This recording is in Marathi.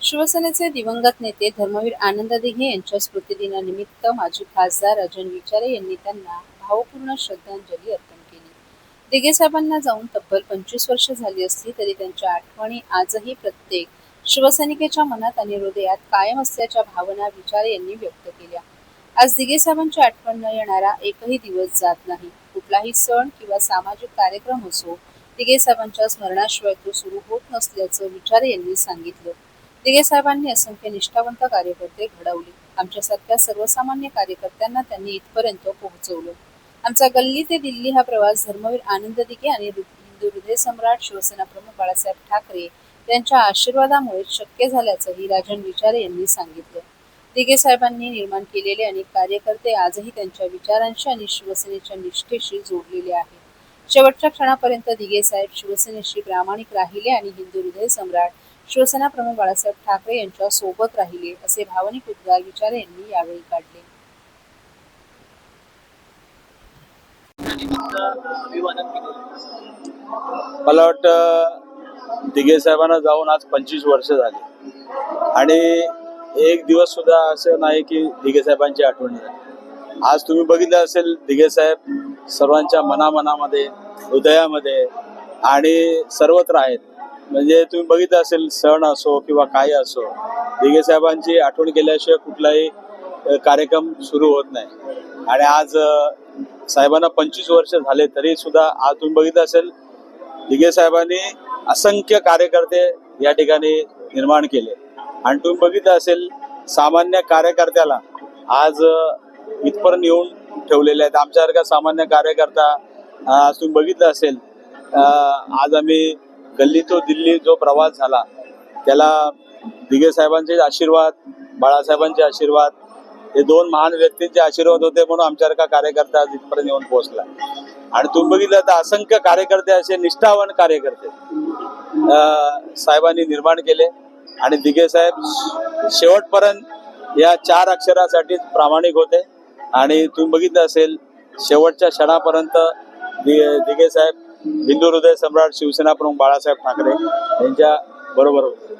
शिवसेनेचे दिवंगत नेते धर्मवीर आनंद दिघे यांच्या स्मृतिदिनानिमित्त माजी खासदार राजन विचारे यांनी त्यांना भावपूर्ण श्रद्धांजली अर्पण केली. दिघे साहेबांना जाऊन तब्बल 25 वर्ष झाली असली तरी त्यांच्या आठवणी आजही प्रत्येक शिवसैनिकाच्या मनात आणि हृदयात कायम असल्याच्या भावना विचारे यांनी व्यक्त केल्या. आज दिघे साहेबांची आठवण न येणारा एकही दिवस जात नाही. कुठलाही सण किंवा सामाजिक कार्यक्रम असो, दिघे साहेबांच्या स्मरणाशिवाय तो सुरू होत नसल्याचं विचारे यांनी सांगितलं. दिघे साहेबांनी असंख्य निष्ठावंत कार्यकर्ते घडवले. आमच्यासारख्या सर्वसामान्य कार्यकर्त्यांना त्यांनी इथपर्यंत पोहोचवलं. आमचा गल्ली ते दिल्ली हा प्रवास धर्मवीर आनंद दिघे आणि हिंदू हृदय सम्राट शिवसेना प्रमुख बाळासाहेब ठाकरे यांच्या आशीर्वादामुळे शक्य झाल्याचंही राजन विचारे यांनी सांगितलं. दिघे साहेबांनी निर्माण केलेले अनेक कार्यकर्ते आजही त्यांच्या विचारांशी आणि शिवसेनेच्या निष्ठेशी जोडलेले आहेत. शेवटच्या क्षणापर्यंत दिघे साहेब शिवसेनेशी प्रामाणिक राहिले आणि हिंदू हृदय सम्राट शिवसेना प्रमुख बाळासाहेब ठाकरे यांच्या सोबत राहिले, असे भावनिक उद्गार विचारे यांनी यावेळी काढले. मला वाटतं दिघे साहेबांना जाऊन आज 25 वर्ष झाली आणि एक दिवस सुद्धा असं नाही की दिघे साहेबांची आठवण झाली. आज तुम्ही बघितलं असेल, दिघे साहेब सर्वांच्या मनामध्ये, हृदयामध्ये आणि सर्वत्र आहेत. म्हणजे तुम्ही बघितलं असेल, सण असो किंवा काही असो, दिघे साहेबांची आठवण केल्याशिवाय कुठलाही कार्यक्रम सुरू होत नाही. आणि आज साहेबांना 25 वर्ष झाले तरी सुद्धा आज तुम्ही बघितलं असेल, दिघे साहेबांनी असंख्य कार्यकर्ते या ठिकाणी निर्माण केले. आणि तुम्ही बघितलं असेल, सामान्य कार्यकर्त्याला आज इथपर्यंत येऊन ठेवलेले आहेत. आमच्यासारखा सामान्य कार्यकर्ता आज तुम्ही बघितलं असेल, आज आम्ही गल्ली तो दिल्ली जो प्रवास झाला त्याला दिघे साहेबांचे आशीर्वाद, बाळासाहेबांचे आशीर्वाद, हे दोन महान व्यक्तींचे आशीर्वाद होते म्हणून आमच्यासारखा कार्यकर्ता आज इथपर्यंत येऊन पोहोचला. आणि तुम्ही बघितलं तर असंख्य कार्यकर्ते, असे निष्ठावान कार्यकर्ते साहेबांनी निर्माण केले. आणि दिघे साहेब शेवटपर्यंत या 4 अक्षरासाठीच प्रामाणिक होते. आणि तुम्ही बघितलं असेल, शेवटच्या क्षणापर्यंत दिघे साहेब हिंदू हृदय सम्राट शिवसेना प्रमुख बाळासाहेब ठाकरे यांच्या बरोबर होते.